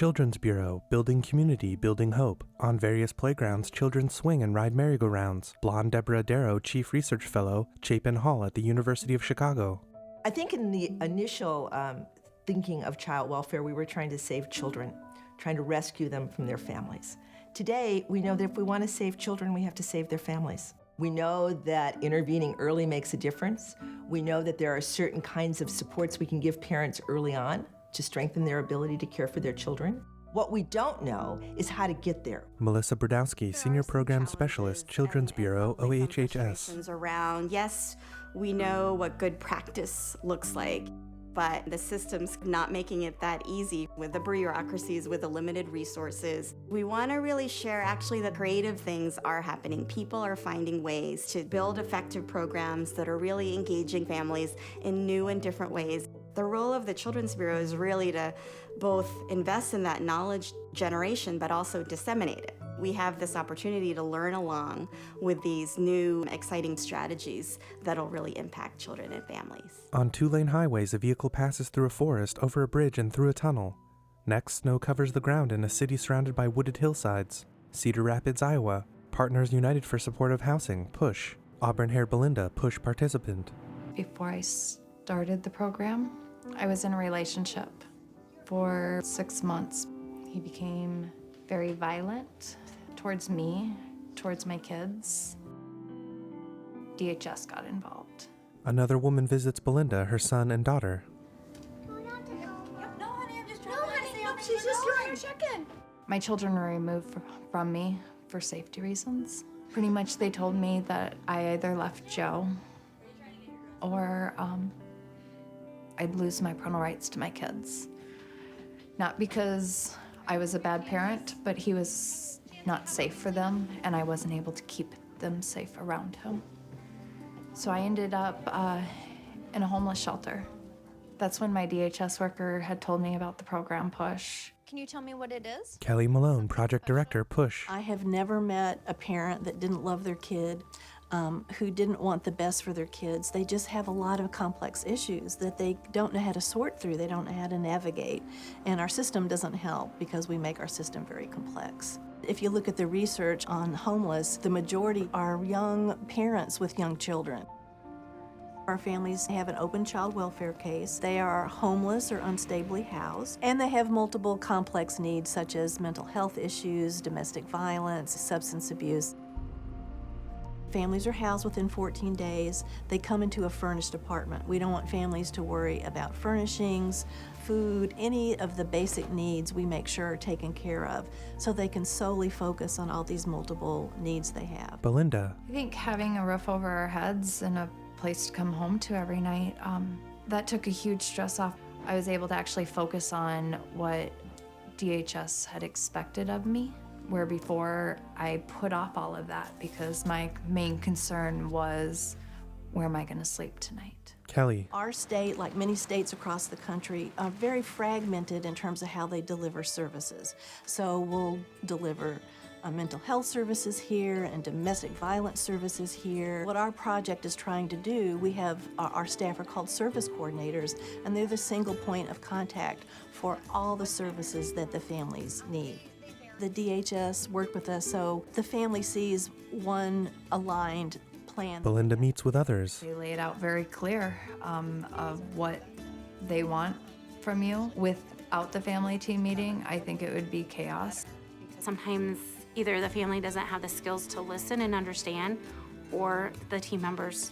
Children's Bureau, building community, building hope. On various playgrounds, children swing and ride merry-go-rounds. Blonde Deborah Daro, Chief Research Fellow, Chapin Hall at the University of Chicago. I think in the initial thinking of child welfare, we were trying to save children, trying to rescue them from their families. Today, we know that if we want to save children, we have to save their families. We know that intervening early makes a difference. We know that there are certain kinds of supports we can give parents early on to strengthen their ability to care for their children. What we don't know is how to get there. Melissa Brodowski, Senior Program Specialist, Children's Bureau, OHHS. Around, yes, we know what good practice looks like, but the system's not making it that easy with the bureaucracies, with the limited resources. We want to really share actually that creative things are happening. People are finding ways to build effective programs that are really engaging families in new and different ways. The role of the Children's Bureau is really to both invest in that knowledge generation, but also disseminate it. We have this opportunity to learn along with these new, exciting strategies that'll really impact children and families. On two-lane highways, a vehicle passes through a forest, over a bridge, and through a tunnel. Next, snow covers the ground in a city surrounded by wooded hillsides. Cedar Rapids, Iowa. Partners United for Supportive Housing, PUSH. Auburn-haired Belinda, PUSH participant. Before I started the program, I was in a relationship for 6 months. He became very violent towards me, towards my kids. DHS got involved. Another woman visits Belinda, her son, and daughter. She's just doing her check-in. My children were removed from me for safety reasons. Pretty much they told me that I either left Joe or I'd lose my parental rights to my kids. Not because I was a bad parent, but he was not safe for them, and I wasn't able to keep them safe around him. So I ended up in a homeless shelter. That's when my DHS worker had told me about the program PUSH. Can you tell me what it is? Kelly Malone, Project Director, PUSH. I have never met a parent that didn't love their kid, who didn't want the best for their kids. They just have a lot of complex issues that they don't know how to sort through. They don't know how to navigate. And our system doesn't help because we make our system very complex. If you look at the research on homeless, the majority are young parents with young children. Our families have an open child welfare case. They are homeless or unstably housed, and they have multiple complex needs such as mental health issues, domestic violence, substance abuse. Families are housed within 14 days. They come into a furnished apartment. We don't want families to worry about furnishings, food, any of the basic needs we make sure are taken care of so they can solely focus on all these multiple needs they have. Belinda. I think having a roof over our heads and a place to come home to every night, that took a huge stress off. I was able to actually focus on what DHS had expected of me, where before I put off all of that because my main concern was, where am I going to sleep tonight? Kelly. Our state, like many states across the country, are very fragmented in terms of how they deliver services. So we'll deliver mental health services here and domestic violence services here. What our project is trying to do, we have our staff are called service coordinators, and they're the single point of contact for all the services that the families need. The DHS worked with us so the family sees one aligned plan. Belinda meets with others. They lay it out very clear of what they want from you. Without the family team meeting, I think it would be chaos. Sometimes either the family doesn't have the skills to listen and understand, or the team members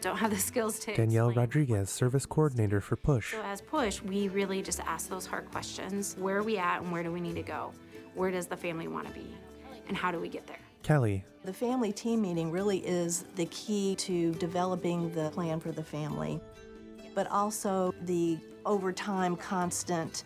don't have the skills to Danielle explain. Rodriguez, Service Coordinator for PUSH. So as PUSH, we really just ask those hard questions. Where are we at and where do we need to go? Where does the family want to be? And how do we get there? Kelly. The family team meeting really is the key to developing the plan for the family, but also the over time constant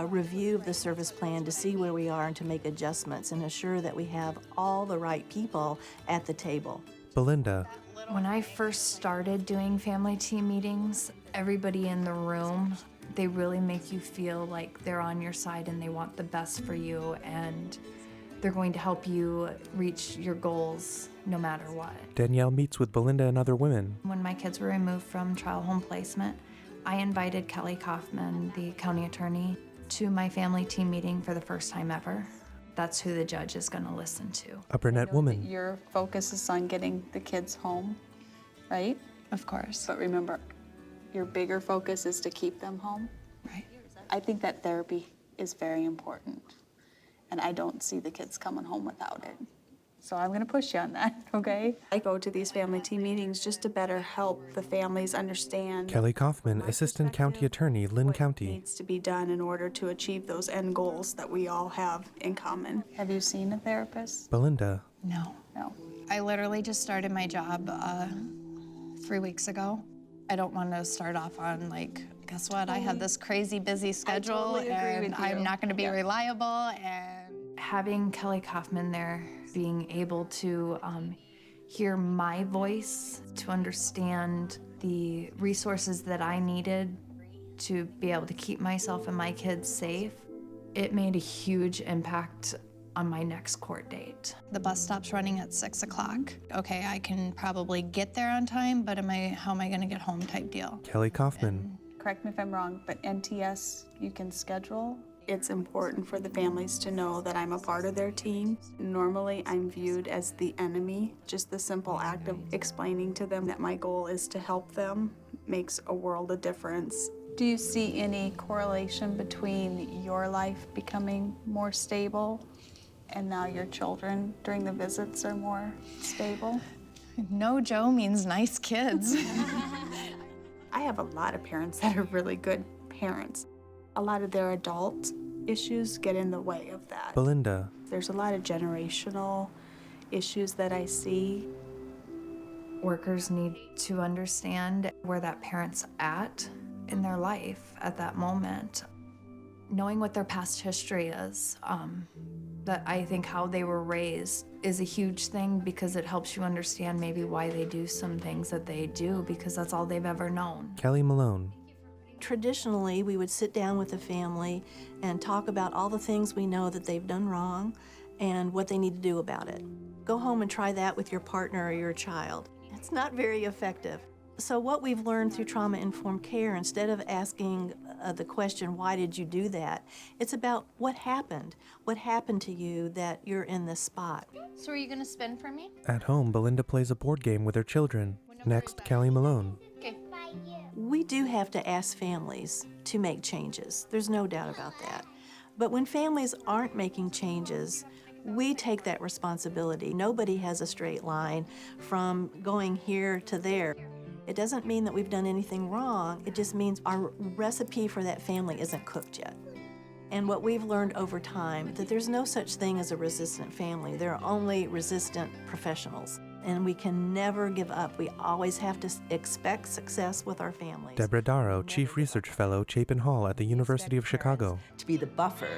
review of the service plan to see where we are and to make adjustments and assure that we have all the right people at the table. Belinda. When I first started doing family team meetings, everybody in the room, they really make you feel like they're on your side and they want the best for you and they're going to help you reach your goals no matter what. Danielle meets with Belinda and other women. When my kids were removed from trial home placement, I invited Kelly Kaufman, the county attorney, to my family team meeting for the first time ever. That's who the judge is going to listen to. A brunette woman. Your focus is on getting the kids home, right? Of course. But remember, your bigger focus is to keep them home. Right. I think that therapy is very important, and I don't see the kids coming home without it. So I'm gonna push you on that, okay? I go to these family team meetings just to better help the families understand. Kelly Kaufman, Assistant County Attorney, Lynn County. Needs to be done in order to achieve those end goals that we all have in common. Have you seen a therapist? Belinda. No. No. I literally just started my job 3 weeks ago. I don't want to start off on like, guess what? I have this crazy busy schedule totally agree and with you. I'm not going to be reliable. And having Kelly Kaufman there, being able to hear my voice, to understand the resources that I needed to be able to keep myself and my kids safe, it made a huge impact on my next court date. The bus stop's running at 6 o'clock. Okay, I can probably get there on time, but how am I gonna get home type deal? Kelly Kaufman. Correct me if I'm wrong, but NTS you can schedule. It's important for the families to know that I'm a part of their team. Normally, I'm viewed as the enemy. Just the simple act of explaining to them that my goal is to help them makes a world of difference. Do you see any correlation between your life becoming more stable and now your children during the visits are more stable? No Joe means nice kids. I have a lot of parents that are really good parents. A lot of their adult issues get in the way of that. Belinda. There's a lot of generational issues that I see. Workers need to understand where that parent's at in their life at that moment. Knowing what their past history is, that I think how they were raised is a huge thing because it helps you understand maybe why they do some things that they do because that's all they've ever known. Kelly Malone. Traditionally, we would sit down with the family and talk about all the things we know that they've done wrong and what they need to do about it. Go home and try that with your partner or your child. It's not very effective. So what we've learned through trauma-informed care, instead of asking the question, why did you do that? It's about what happened to you that you're in this spot. So are you gonna spin for me? At home, Belinda plays a board game with her children. Next, Kelly Malone. Okay. We do have to ask families to make changes. There's no doubt about that. But when families aren't making changes, we take that responsibility. Nobody has a straight line from going here to there. It doesn't mean that we've done anything wrong. It just means our recipe for that family isn't cooked yet. And what we've learned over time, that there's no such thing as a resistant family. There are only resistant professionals. And we can never give up. We always have to expect success with our families. Deborah Daro, Chief Research Fellow, Chapin Hall at the University of Chicago. To be the buffer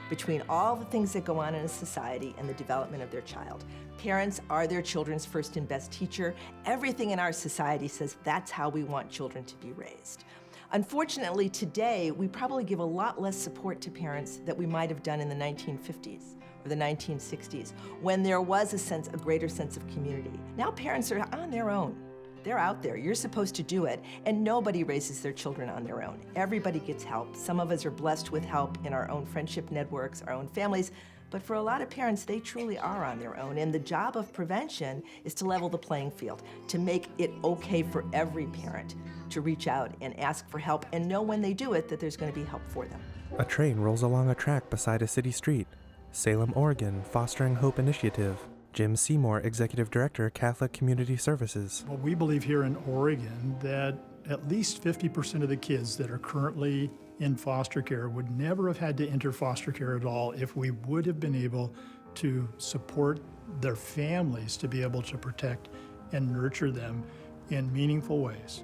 between all the things that go on in a society and the development of their child. Parents are their children's first and best teacher. Everything in our society says that's how we want children to be raised. Unfortunately, today, we probably give a lot less support to parents that we might have done in the 1950s or the 1960s, when there was a greater sense of community. Now parents are on their own. They're out there. You're supposed to do it, and nobody raises their children on their own. Everybody gets help. Some of us are blessed with help in our own friendship networks, our own families, but for a lot of parents, they truly are on their own, and the job of prevention is to level the playing field, to make it okay for every parent to reach out and ask for help and know when they do it that there's going to be help for them. A train rolls along a track beside a city street. Salem, Oregon, Fostering Hope Initiative. Jim Seymour, Executive Director, Catholic Community Services. Well, we believe here in Oregon that at least 50% of the kids that are currently in foster care would never have had to enter foster care at all if we would have been able to support their families to be able to protect and nurture them in meaningful ways.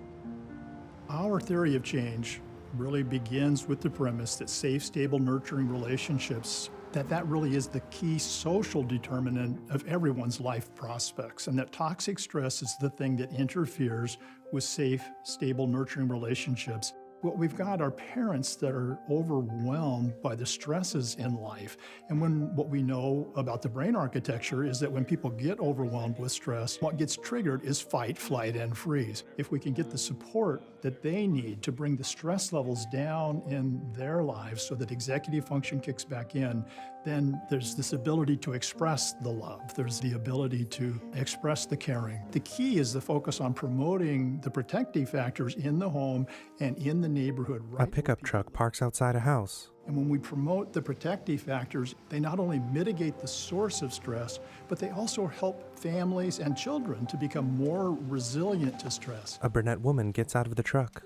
Our theory of change really begins with the premise that safe, stable, nurturing relationships, that really is the key social determinant of everyone's life prospects, and that toxic stress is the thing that interferes with safe, stable, nurturing relationships. What we've got are parents that are overwhelmed by the stresses in life. And what we know about the brain architecture is that when people get overwhelmed with stress, what gets triggered is fight, flight, and freeze. If we can get the support that they need to bring the stress levels down in their lives so that executive function kicks back in, then there's this ability to express the love. There's the ability to express the caring. The key is the focus on promoting the protective factors in the home and in the neighborhood. A pickup truck parks outside a house. And when we promote the protective factors, they not only mitigate the source of stress, but they also help families and children to become more resilient to stress. A brunette woman gets out of the truck.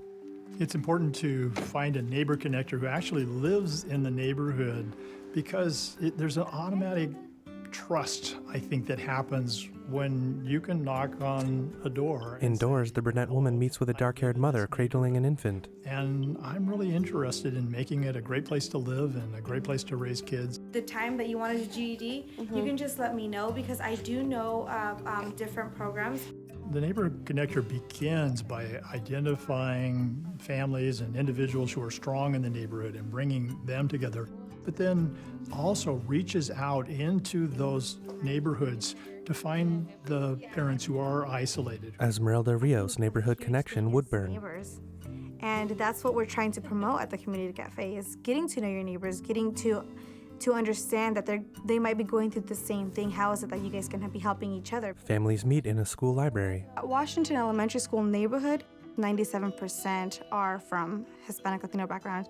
It's important to find a neighbor connector who actually lives in the neighborhood because there's an automatic trust, I think, that happens when you can knock on a door. Indoors, the brunette woman meets with a dark-haired mother cradling an infant. And I'm really interested in making it a great place to live and a great place to raise kids. The time that you want to do GED, you can just let me know because I do know of different programs. The Neighbor Connector begins by identifying families and individuals who are strong in the neighborhood and bringing them together, but then also reaches out into those neighborhoods to find the parents who are isolated. Esmeralda Rios, Neighborhood Connection, Woodburn. Neighbors. And that's what we're trying to promote at the Community Cafe is getting to know your neighbors, getting to understand that they might be going through the same thing. How is it that you guys can be helping each other? Families meet in a school library. At Washington Elementary School neighborhood, 97% are from Hispanic Latino background.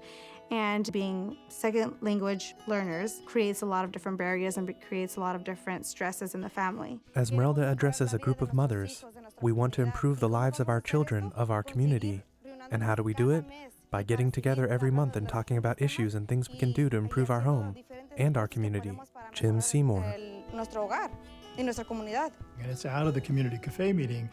And being second language learners creates a lot of different barriers and creates a lot of different stresses in the family. Esmeralda addresses a group of mothers. We want to improve the lives of our children, of our community. And how do we do it? By getting together every month and talking about issues and things we can do to improve our home and our community. Jim Seymour. And it's out of the Community Cafe meeting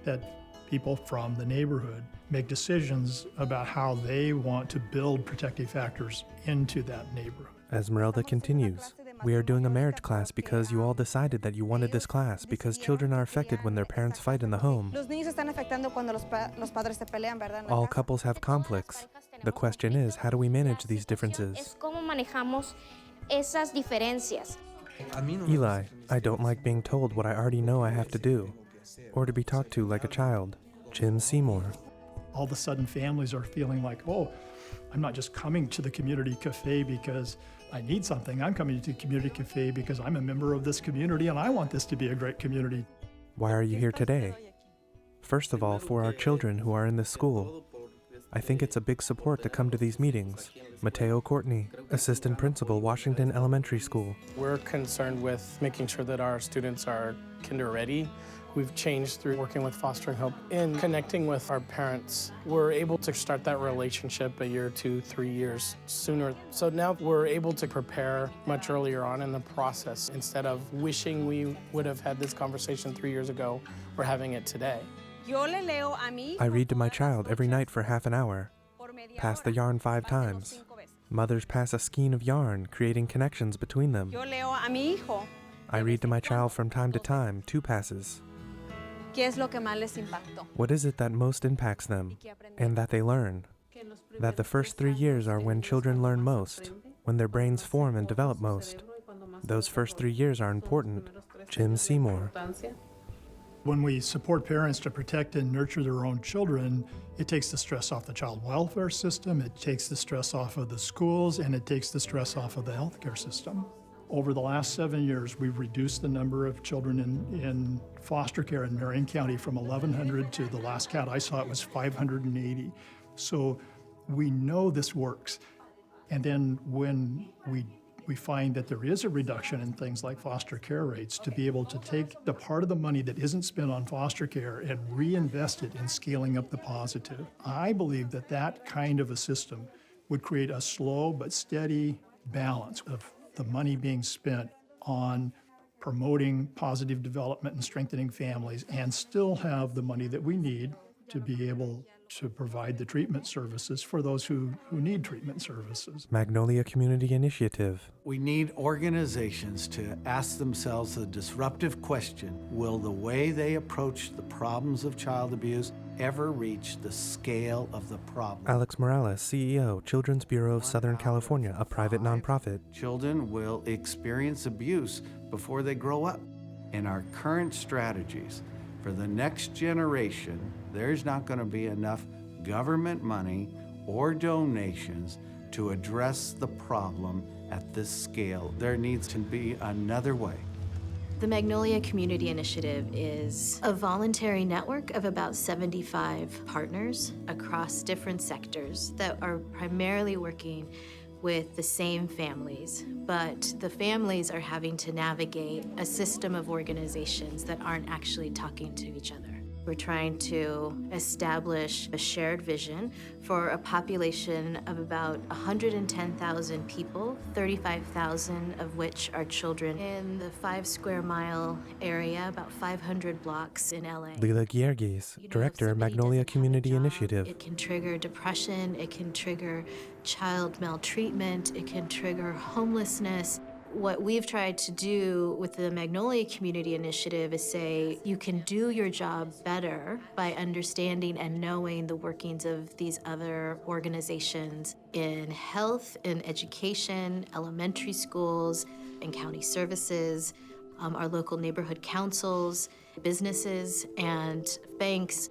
that people from the neighborhood make decisions about how they want to build protective factors into that neighborhood. Esmeralda continues. We are doing a marriage class because you all decided that you wanted this class because children are affected when their parents fight in the home. All couples have conflicts. The question is, how do we manage these differences? Eli, I don't like being told what I already know I have to do, or to be talked to like a child. Jim Seymour. All of a sudden, families are feeling like, oh, I'm not just coming to the Community Cafe because I need something. I'm coming to the Community Cafe because I'm a member of this community and I want this to be a great community. Why are you here today? First of all, for our children who are in this school. I think it's a big support to come to these meetings. Mateo Courtney, Assistant Principal, Washington Elementary School. We're concerned with making sure that our students are kinder ready. We've changed through working with Fostering Hope in connecting with our parents. We're able to start that relationship a year, 2, 3 years sooner. So now we're able to prepare much earlier on in the process. Instead of wishing we would have had this conversation 3 years ago, we're having it today. I read to my child every night for half an hour. Pass the yarn 5 times. Mothers pass a skein of yarn, creating connections between them. I read to my child from time to time, 2 passes. What is it that most impacts them, and that they learn? That the first 3 years are when children learn most, when their brains form and develop most. Those first 3 years are important. Jim Seymour. When we support parents to protect and nurture their own children, it takes the stress off the child welfare system, it takes the stress off of the schools, and it takes the stress off of the healthcare system. Over the last 7 years, we've reduced the number of children in foster care in Marion County from 1,100 to the last count I saw, it was 580. So we know this works. And then when we find that there is a reduction in things like foster care rates, to be able to take the part of the money that isn't spent on foster care and reinvest it in scaling up the positive. I believe that that kind of a system would create a slow but steady balance of the money being spent on promoting positive development and strengthening families and still have the money that we need to be able to provide the treatment services for those who need treatment services. Magnolia Community Initiative. We need organizations to ask themselves the disruptive question, will the way they approach the problems of child abuse ever reach the scale of the problem? Alex Morales, CEO, Children's Bureau of Southern California, a private nonprofit. Children will experience abuse before they grow up. In our current strategies, for the next generation, there's not going to be enough government money or donations to address the problem at this scale. There needs to be another way. The Magnolia Community Initiative is a voluntary network of about 75 partners across different sectors that are primarily working with the same families, but the families are having to navigate a system of organizations that aren't actually talking to each other. We're trying to establish a shared vision for a population of about 110,000 people, 35,000 of which are children in the 5 square mile area, about 500 blocks in LA. Lila Guirguis, Director, Magnolia Community Initiative. It can trigger depression, it can trigger child maltreatment, it can trigger homelessness. What we've tried to do with the Magnolia Community Initiative is say you can do your job better by understanding and knowing the workings of these other organizations in health, in education, elementary schools, in county services, our local neighborhood councils, businesses, and banks.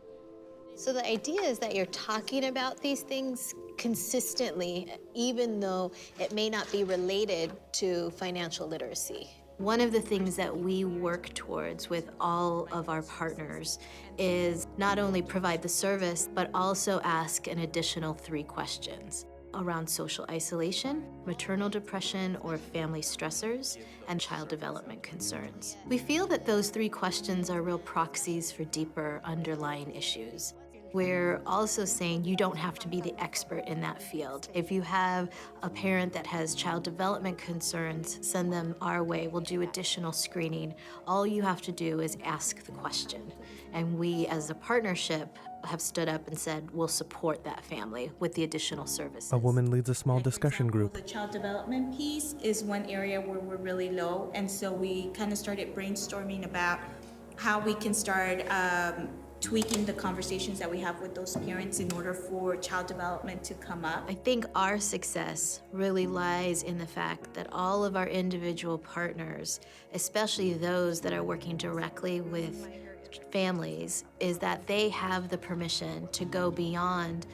So the idea is that you're talking about these things consistently, even though it may not be related to financial literacy. One of the things that we work towards with all of our partners is not only provide the service, but also ask an additional 3 questions around social isolation, maternal depression or family stressors, and child development concerns. We feel that those 3 questions are real proxies for deeper underlying issues. We're also saying you don't have to be the expert in that field. If you have a parent that has child development concerns, send them our way. We'll do additional screening. All you have to do is ask the question. And we, as a partnership, have stood up and said we'll support that family with the additional services. A woman leads a small discussion group. The child development piece is one area where we're really low, and so we kind of started brainstorming about how we can start tweaking the conversations that we have with those parents in order for child development to come up. I think our success really lies in the fact that all of our individual partners, especially those that are working directly with families, is that they have the permission to go beyond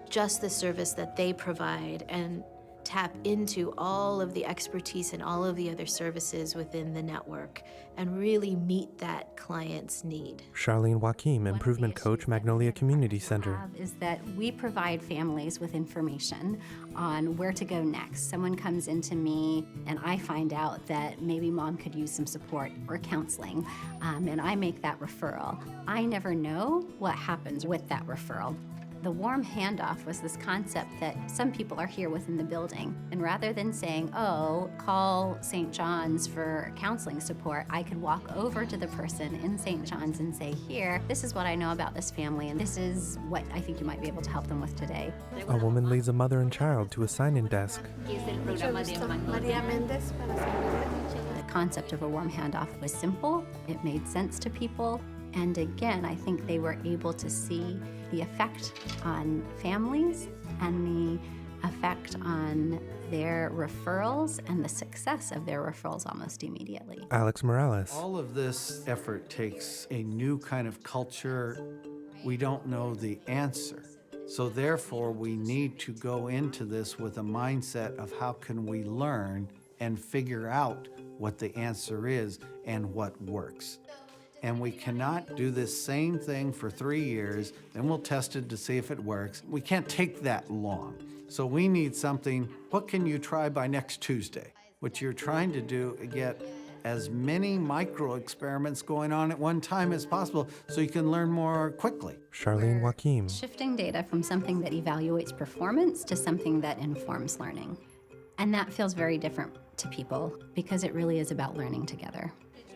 just the service that they provide and tap into all of the expertise and all of the other services within the network and really meet that client's need. Charlene Joaquim, Improvement Coach, Magnolia Community Center. Is that we provide families with information on where to go next. Someone comes into me and I find out that maybe mom could use some support or counseling, and I make that referral. I never know what happens with that referral. The warm handoff was this concept that some people are here within the building, and rather than saying, oh, call St. John's for counseling support, I could walk over to the person in St. John's and say, here, this is what I know about this family, and this is what I think you might be able to help them with today. A woman leads a mother and child to a sign-in desk. The concept of a warm handoff was simple, it made sense to people, and again, I think they were able to see the effect on families and the effect on their referrals and the success of their referrals almost immediately. Alex Morales. All of this effort takes a new kind of culture. We don't know the answer. So therefore, we need to go into this with a mindset of how can we learn and figure out what the answer is and what works. And we cannot do this same thing for 3 years, then we'll test it to see if it works. We can't take that long. So we need something, what can you try by next Tuesday? What you're trying to do is get as many micro experiments going on at one time as possible so you can learn more quickly. Charlene Joaquim. Shifting data from something that evaluates performance to something that informs learning. And that feels very different to people because it really is about learning together.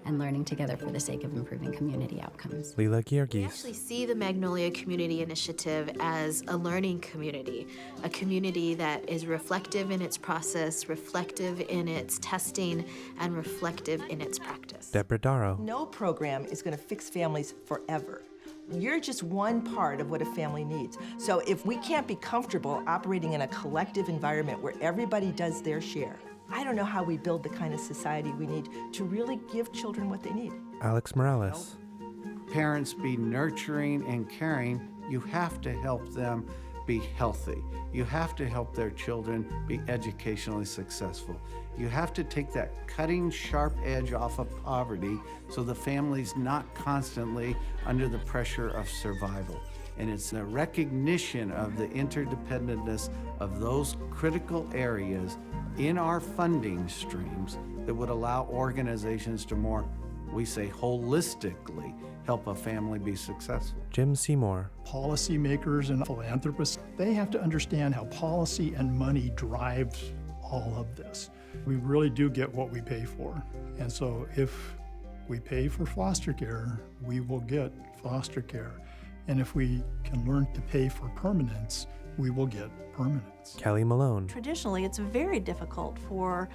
and learning together for the sake of improving community outcomes. Lila We Guirguis. actually see the Magnolia Community Initiative as a learning community, a community that is reflective in its process, reflective in its testing, and reflective in its practice. Deborah Daro. No program is going to fix families forever. You're just one part of what a family needs. So if we can't be comfortable operating in a collective environment where everybody does their share, I don't know how we build the kind of society we need to really give children what they need. Alex Morales. Parents be nurturing and caring, you have to help them be healthy. You have to help their children be educationally successful. You have to take that cutting sharp edge off of poverty so the family's not constantly under the pressure of survival. And it's the recognition of the interdependentness of those critical areas in our funding streams that would allow organizations to more, we say, holistically help a family be successful. Jim Seymour. Policymakers and philanthropists, they have to understand how policy and money drives all of this. We really do get what we pay for. And so if we pay for foster care, we will get foster care. And if we can learn to pay for permanence, we will get permanence. Kelly Malone. Traditionally, it's very difficult for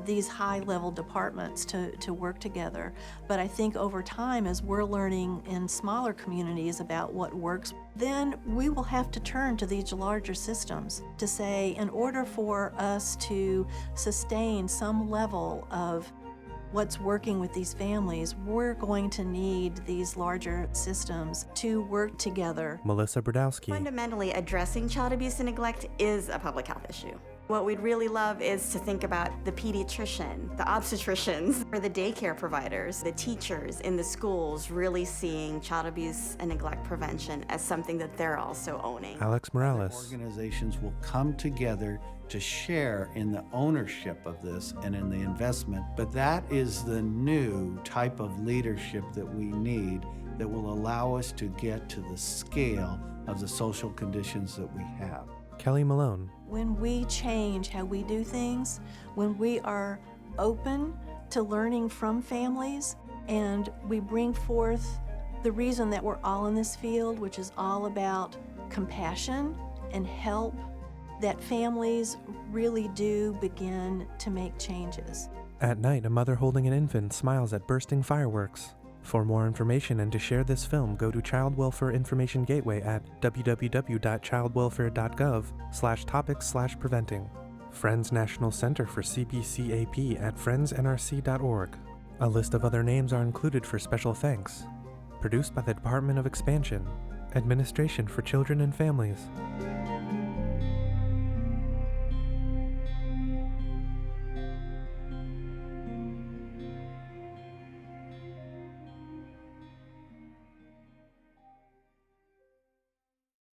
these high-level departments to work together. But I think over time, as we're learning in smaller communities about what works, then we will have to turn to these larger systems to say, in order for us to sustain some level of what's working with these families, we're going to need these larger systems to work together. Melissa Brodowski. Fundamentally, addressing child abuse and neglect is a public health issue. What we'd really love is to think about the pediatrician, the obstetricians, or the daycare providers, the teachers in the schools really seeing child abuse and neglect prevention as something that they're also owning. Alex Morales. Organizations will come together to share in the ownership of this and in the investment, but that is the new type of leadership that we need that will allow us to get to the scale of the social conditions that we have. Kelly Malone. When we change how we do things, when we are open to learning from families, and we bring forth the reason that we're all in this field, which is all about compassion and help, that families really do begin to make changes. At night, a mother holding an infant smiles at bursting fireworks. For more information and to share this film, go to Child Welfare Information Gateway at www.childwelfare.gov/topics/preventing. Friends National Center for CBCAP at friendsnrc.org. A list of other names are included for special thanks. Produced by the Department of Expansion, Administration for Children and Families.